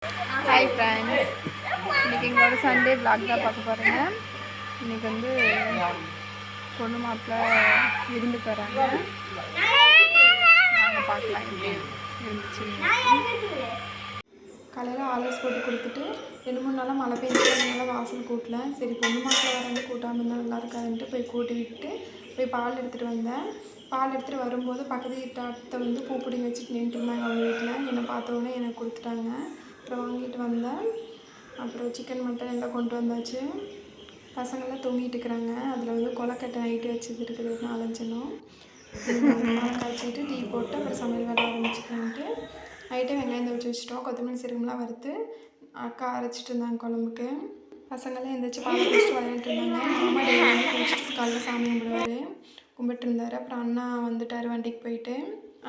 Hi friends, இன்றைக்கி எங்களோட Sunday vlog தான் பார்க்க போகிறேங்க. இன்றைக்கி வந்து பொண்ணு மாப்பிள்ளை விருந்துக்கு வராங்க. நாங்கள் பார்க்கலாம் எப்படி இருந்துச்சு. காலையில் ஆலோஸ் போட்டு கொடுத்துட்டு 2-3 நாளாக மழை பெய்ஞ்சதுனால வாசல் கூட்டல. சரி பொண்ணு மாப்பிள்ளை வராங்க, கூட்டாமல் இருந்தால் நல்லா இருக்காதுன்ட்டு போய் கூட்டி விட்டு போய் பால் எடுத்துகிட்டு வந்தேன். பால் எடுத்துகிட்டு வரும்போது பக்கத்து வீட்டு அத்தை வந்து பூ பிடிங்கி வச்சுட்டு நின்றுருந்தாங்க. அவங்க வீட்டில் என்னை பார்த்தோன்னே எனக்கு கொடுத்துட்டாங்க. அப்புறம் வாங்கிட்டு வந்தேன். அப்புறம் சிக்கன் மட்டன் எல்லாம் கொண்டு வந்தாச்சு. பசங்கள்லாம் தூங்கிட்டு இருக்கிறாங்க. அதில் வந்து கொலக்கட்டை நைட்டு வச்சது இருக்குது 4-5 பாலை காய்ச்சிட்டு டீ போட்டு அப்புறம் சமையல் வேலை ஆரம்பிச்சுக்கலான்ட்டு நைட்டே வெங்காயம் தவிச்சு வச்சுட்டோம். கொத்தமல்லி சீரகம்லாம் வறுத்து அக்கா அரைச்சிட்டு இருந்தாங்க குழம்புக்கு. பசங்கள்லாம் எந்திரிச்சு பாலை குடிச்சிட்டு விளையாண்டுட்டு இருந்தாங்க. மாமா டெய்லி குடிச்சிட்டு காலையில் சாமி கும்பிட்டு இருந்தார். அப்புறம் அண்ணா வந்துட்டார் வண்டிக்கு போயிட்டு.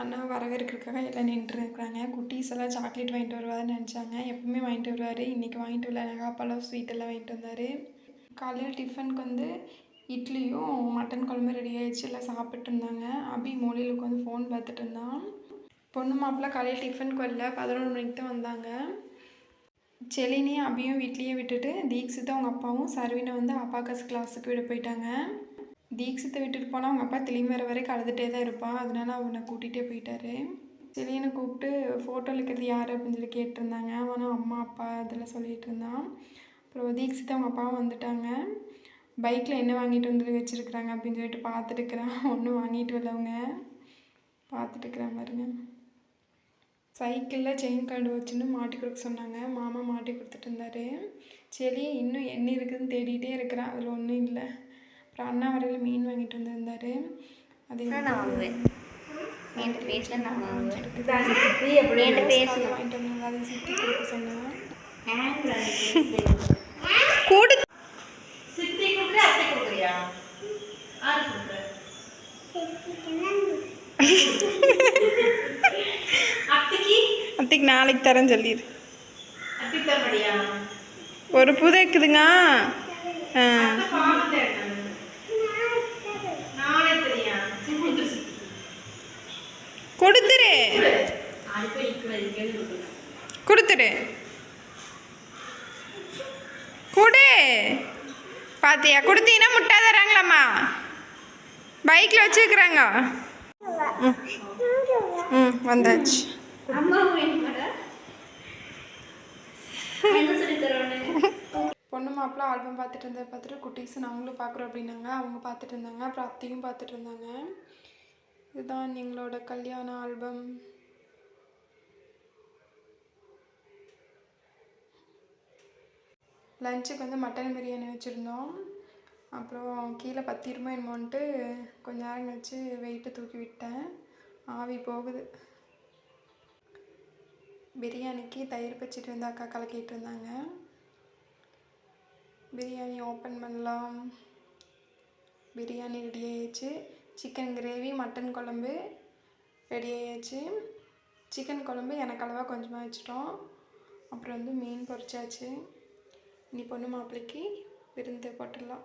அண்ணா வரவேற்கிறதுக்காக எல்லாம் நின்றுருக்குறாங்க. குட்டீஸ் எல்லாம் சாக்லேட் வாங்கிட்டு வருவாருன்னு நினச்சாங்க. எப்பவுமே வாங்கிட்டு வருவார். இன்றைக்கி வாங்கிட்டு வரல. நகாப்பழம் ஸ்வீட்டெல்லாம் வாங்கிட்டு வந்தார். காலையில் டிஃபனுக்கு வந்து இட்லியும் மட்டன் குழம்பு ரெடி ஆகிடுச்சு. எல்லாம் சாப்பிட்டு இருந்தாங்க. அபி மொழியில் உட்காந்து ஃபோன் பார்த்துட்டு இருந்தான். பொண்ணு மாப்பிள்ளை காலையில் டிஃபனுக்கு வரல, 11 மணிக்கு தான் வந்தாங்க. செலினியும் அபியும் வீட்லேயே விட்டுட்டு தீக்ஷித்தும் அவங்க அப்பாவும் சர்வினை வந்து அபாக்கஸ் கிளாஸுக்கு விட போயிட்டாங்க. தீக்ஷித்தை விட்டுட்டு போனால் அவங்க அப்பா திரும்பி வர வரைக்கும் அழுதுகிட்டே தான் இருப்பான். அதனால அவனை கூட்டிகிட்டே போயிட்டாரு. செலியனை கூப்பிட்டு ஃபோட்டோ இருக்கிறது யார் அப்படின்னு சொல்லி கேட்டிருந்தாங்க. அவனும் அம்மா அப்பா அதெல்லாம் சொல்லிகிட்டு இருந்தான். அப்புறம் தீக்ஷித்தை அவங்க அப்பாவும் வந்துட்டாங்க. பைக்கில் என்ன வாங்கிட்டு வந்து வச்சுருக்குறாங்க அப்படின்னு சொல்லிட்டு பார்த்துட்டுருக்குறான். ஒன்றும் வாங்கிட்டு வரலவங்க பார்த்துட்டுருக்குறான் பாருங்க. சைக்கிளில் செயின் கண்டு வச்சுன்னு மாட்டி கொடுக்க சொன்னாங்க. மாமா மாட்டி கொடுத்துட்டு இருந்தார். செடி இன்னும் என்ன இருக்குதுன்னு தேடிகிட்டே இருக்கிறான். அதில் ஒன்றும் இல்லை. அப்புறம் அண்ணா வரையில் மீன் வாங்கிட்டு வந்துருந்தார். அது நான் வாங்குவேன். என்கிட்ட பேசல, நான் வாங்குவேன். வாங்கிட்டு வந்தாங்க. அதை சித்தி கொடுக்க சொன்னேன். சித்தி கொடுக்குற, அத்தை கொடுக்குறியா? ஆறு கொடுக்குற. அத்தைக்கு நாளைக்கு தரேன்னு சொல்லிடு. அத்தைக்கு தரப்படியா? ஒரு புதை இருக்குதுங்க. கொடுத்துரு கொடுத்துரு கொடு. பார்த்தியா, கொடுத்தீங்கன்னா முட்டை தராங்களாம்மா. பைக்கில் வச்சுருக்குறாங்க. வந்தாச்சு. பொண்ணு மாப்பிள்ளை ஆல்பம் பார்த்துட்டு இருந்ததை பார்த்துட்டு குட்டீஸ் நாங்களும் பார்க்குறோம் அப்படின்னாங்க. அவங்க பார்த்துட்டு இருந்தாங்க. அப்புறம் அத்தையும் பார்த்துட்டு இருந்தாங்க. இதுதான் எங்களோட கல்யாண ஆல்பம். லஞ்சுக்கு வந்து மட்டன் பிரியாணி வச்சுருந்தோம். அப்புறம் கீழே பத்திரமா என்னமோன்ட்டு கொஞ்ச நேரம் கழிச்சு வெயிட்டை தூக்கி விட்டேன். ஆவி போகுது. பிரியாணிக்கு தயிர் பச்சிட்டு வந்து அக்கா கலக்கிட்டு இருந்தாங்க. பிரியாணி ஓப்பன் பண்ணலாம். பிரியாணி ரெடி ஆகிடுச்சு. சிக்கன் கிரேவி, மட்டன் குழம்பு ரெடி ஆகிடுச்சு. சிக்கன் குழம்பு எனக்கு அளவாக கொஞ்சமாக வச்சிட்டோம். அப்புறம் வந்து மீன் பொரிச்சாச்சு. இனி பொண்ணு மாப்பிள்ளைக்கு விருந்து போட்டுடலாம்.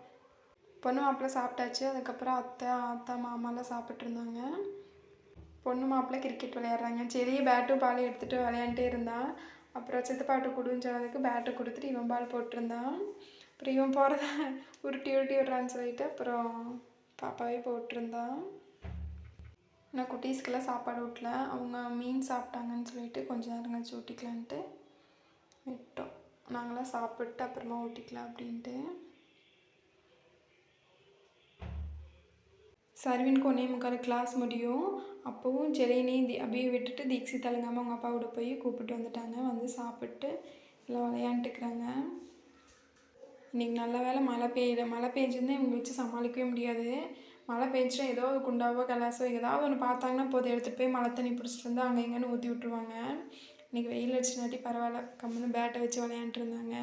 பொண்ணு மாப்பிள்ளை சாப்பிட்டாச்சு. அதுக்கப்புறம் அத்தை மாமாலாம் சாப்பிட்ருந்தாங்க. பொண்ணு மாப்பிள்ளை கிரிக்கெட் விளையாடுறாங்க. சரி பேட்டும் பாலும் எடுத்துகிட்டு விளையாண்டே இருந்தான். அப்புறம் சித்தப்பாட்டு கொடுன்னு சொன்னதுக்கு பேட்டை கொடுத்துட்டு இவன் பால் போட்டிருந்தான். அப்புறம் இவன் போகிறத உருட்டி விடுறான்னு சொல்லிட்டு அப்புறம் பாப்பாவே போட்டிருந்தான். நான் குட்டீஸ்க்கெல்லாம் சாப்பாடு ஊட்டல. அவங்க மீன் சாப்பிட்டாங்கன்னு சொல்லிட்டு கொஞ்சம் நேரம் கழிச்சு ஊட்டிக்கலான்ட்டு விட்டோம். நாங்களாம் சாப்பிட்டு அப்புறமா ஊட்டிக்கலாம் அப்படின்ட்டு. சர்வினுக்கு 1:45 கிளாஸ் முடியும். அப்போவும் செலினி அபியை விட்டுட்டு தீக்ஷித் அலங்காமல் அவங்க அப்பாவோட போய் கூப்பிட்டு வந்துட்டாங்க. வந்து சாப்பிட்டு எல்லாம் விளையாண்டுக்கிறாங்க. இன்றைக்கி நல்ல வேலை மழை பெய்யல. மழை பெஞ்சிருந்தா இவங்க வச்சு சமாளிக்கவே முடியாது. மழை பெஞ்சிட்டா ஏதோ ஒரு குண்டாவோ கலாசோ ஏதாவது ஒன்று பார்த்தாங்கன்னா போதும் எடுத்துகிட்டு போய் மழை தண்ணி பிடிச்சிட்டு வந்து அங்கே எங்கேன்னு ஊற்றி விட்ருவாங்க. இன்றைக்கி வெயில் அடிச்சுனாட்டி பரவாயில்ல, கம்முன்னு பேட்டை வச்சு விளையாண்டுருந்தாங்க.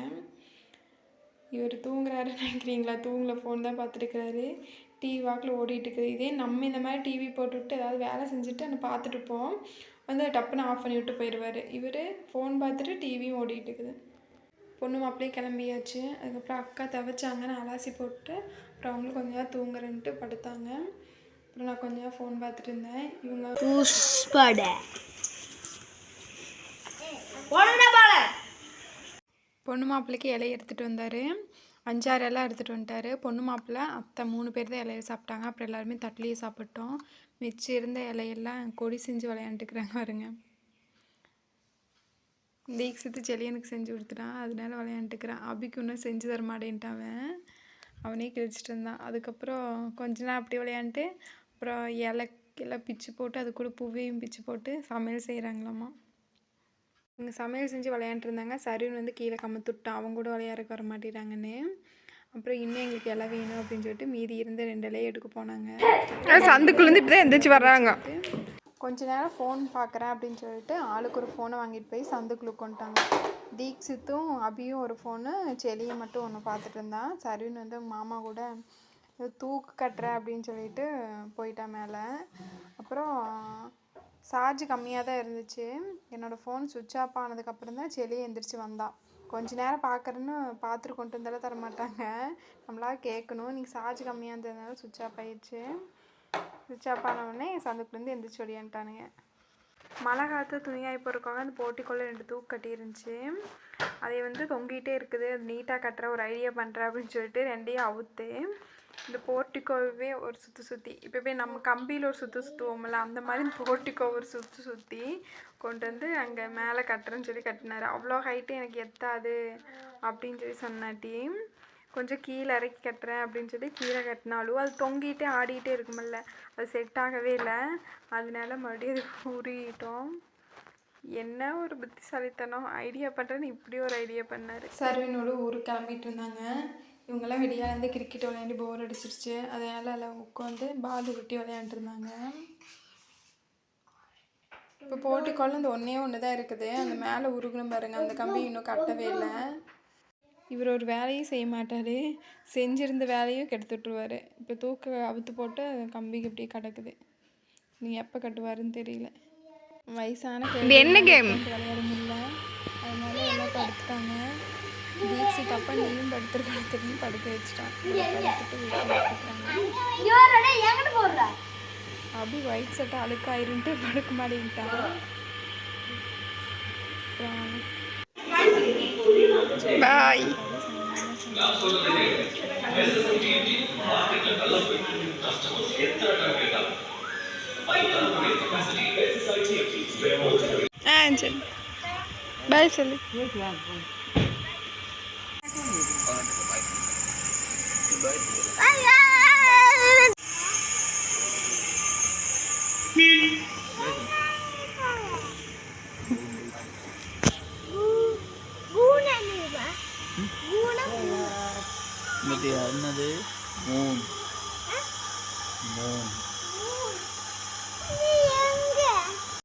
இவர் தூங்குறாருன்னு நினைக்கிறீங்களா? தூங்கல, ஃபோன் தான் பார்த்துட்டுருக்கிறாரு. டிவி வாக்கில் ஓடிட்டுருக்குது. இதே நம்ம இந்த மாதிரி டிவி போட்டுவிட்டு ஏதாவது வேலை செஞ்சுட்டு அதை பார்த்துட்டுருப்போம். வந்து டப்புன்னு ஆஃப் பண்ணி விட்டு போயிடுவார். இவர் ஃபோன் பார்த்துட்டு டிவியும் ஓடிட்டுருக்குது. பொண்ணு மாப்பிள்ளையே கிளம்பியாச்சு. அதுக்கப்புறம் அக்கா துவைச்சாங்கன்னு அலாசி போட்டு அப்புறம் அவங்களும் கொஞ்சம் நேரம் தூங்குறேன்ட்டு படுத்தாங்க. அப்புறம் நான் கொஞ்சம் நேரம் ஃபோன் பார்த்துட்டு இருந்தேன். இவங்க பொண்ணு மாப்பிள்ளைக்கு இலையை எடுத்துகிட்டு வந்தார். 5-6 இலை எடுத்துகிட்டு வந்துட்டார். பொண்ணு மாப்பிள்ளை அத்தை 3 பேர் தான் இலையை சாப்பிட்டாங்க. அப்புறம் எல்லாருமே தட்டிலேயே சாப்பிட்டோம். மிச்சம் இருந்த இலையெல்லாம் கொடி செஞ்சு விளையாண்டுக்கிறாங்க பாருங்க. தீக்ஷித்து செலியனுக்கு செஞ்சு கொடுத்துட்டான், அதனால விளையாண்டுக்கிறான். அபிக்கு இன்னும் செஞ்சு தர மாட்டேன்ட்டான். அவனே கிழிச்சிட்டு இருந்தான். அதுக்கப்புறம் கொஞ்ச நேரம் அப்படி விளையாண்டுட்டு அப்புறம் இலை பிச்சு போட்டு அது கூட பூவையும் பிச்சு போட்டு சமையல் செய்கிறாங்களாம்மா. இங்கே சமையல் செஞ்சு விளையாண்டுருந்தாங்க. சரின்னு வந்து கீழே கமுத்துட்டான், அவங்க கூட விளையாடுறக்கு வர மாட்டேறாங்கன்னு. அப்புறம் இன்னும் எங்களுக்கு இலை வேணும் அப்படின்னு சொல்லிட்டு மீதி இருந்த 2 இலையை எடுக்க போனாங்க. சந்துக்குள்ளேருந்து இப்படி தான் எந்திரிச்சு வர்றாங்க. கொஞ்ச நேரம் ஃபோன் பார்க்குறேன் அப்படின்னு சொல்லிட்டு ஆளுக்கு ஒரு ஃபோனை வாங்கிட்டு போய் சந்துக்குள்ளே கொண்டுட்டாங்க. தீக்ஷித்தும் அபியும் ஒரு ஃபோனு, செலியை மட்டும் ஒன்று பார்த்துட்டு இருந்தான். சரின்னு வந்து மாமா கூட தூக்கு கட்டுறேன் அப்படின்னு சொல்லிட்டு போயிட்டான் மேலே. அப்புறம் சார்ஜ் கம்மியாக தான் இருந்துச்சு. என்னோடய ஃபோன் சுவிட்ச் ஆஃப் ஆனதுக்கப்புறம் தான் செலியை எந்திரிச்சு வந்தான். கொஞ்ச நேரம் பார்க்குறேன்னு பார்த்துட்டு கொண்டு வந்தாலும் தரமாட்டாங்க, நம்மளாக கேட்கணும். இன்றைக்கி சார்ஜ் கம்மியாக இருந்ததுனால சுவிட்ச் ஆஃப் ஆயிடுச்சு. சுவிட்ச் ஆஃப் ஆனவுடனே சந்துக்குலேருந்து எந்திரிச்சு ஓடியான்ட்டானுங்க. மழை காலத்தில் துணியாகி போகிறக்காக அந்த போட்டிக்குள்ளே 2 தூக்கு கட்டி இருந்துச்சு. அதை வந்து தொங்கிட்டே இருக்குது, அது நீட்டாக கட்டுற ஒரு ஐடியா பண்ணுறேன் அப்படின்னு சொல்லிட்டு 2ஐயும் அவுத்து இந்த போர்ட்டிக்கோவே ஒரு சுற்றி இப்போ போய் நம்ம கம்பியில் ஒரு சுற்றுவோம்ல, அந்த மாதிரி இந்த போர்ட்டிக்கோ ஒரு சுற்றி கொண்டு வந்து அங்கே மேலே கட்டுறேன்னு சொல்லி கட்டினார். அவ்வளோ ஹைட்டு எனக்கு எத்தாது அப்படின்னு சொல்லி சொன்னாட்டி கொஞ்சம் கீழே இறக்கி கட்டுறேன் அப்படின்னு சொல்லி கீழே கட்டினாலும் அது தொங்கிட்டே ஆடிக்கிட்டே இருக்குமில்ல, அது செட் ஆகவே இல்லை. அதனால மறுபடியும் அது உருகிட்டோம். என்ன ஒரு புத்திசாலித்தனம், ஐடியா பண்ணுறேன்னு இப்படி ஒரு ஐடியா பண்ணார். சர்வினோடு ஊருக்கு கிளம்பிட்டு இருந்தாங்க. இவங்கெல்லாம் வெளியாலேருந்து கிரிக்கெட் விளையாண்டு போர் அடிச்சிருச்சு. அதனால் எல்லாம் உட்காந்து பால் உருட்டி விளையாண்டுருந்தாங்க. இப்போ போட்டிக்கோள் இந்த ஒன்று தான் இருக்குது, அந்த மேலே உருகணும் பாருங்கள், அந்த கம்பி இன்னும் கட்டவே இல்லை. இவர் ஒரு வேலையும் செய்ய மாட்டார், செஞ்சிருந்த வேலையும் கெடுத்து விட்ருவார். இப்போ தூக்க அவுத்து போட்டு கம்பிக்கு இப்படியே கிடக்குது. நீங்கள் எப்போ கட்டுவாருன்னு தெரியல. வயசான என்ன கேம் விளையாட முடியல, அதனால எல்லாம் படுத்துட்டாங்க. தீக்ஷித் அப்பா நீயும் படுத்துருன்னு படுக்க வச்சுட்டான். படுத்துட்டு வீட்டுக்கு அப்படி ஒயிட் சட்டை அழுக்காயிருன்ட்டு படுக்க மாட்டேன்ட்டான். பாய். சரி பாய் சொல்லு. என்னது மூன்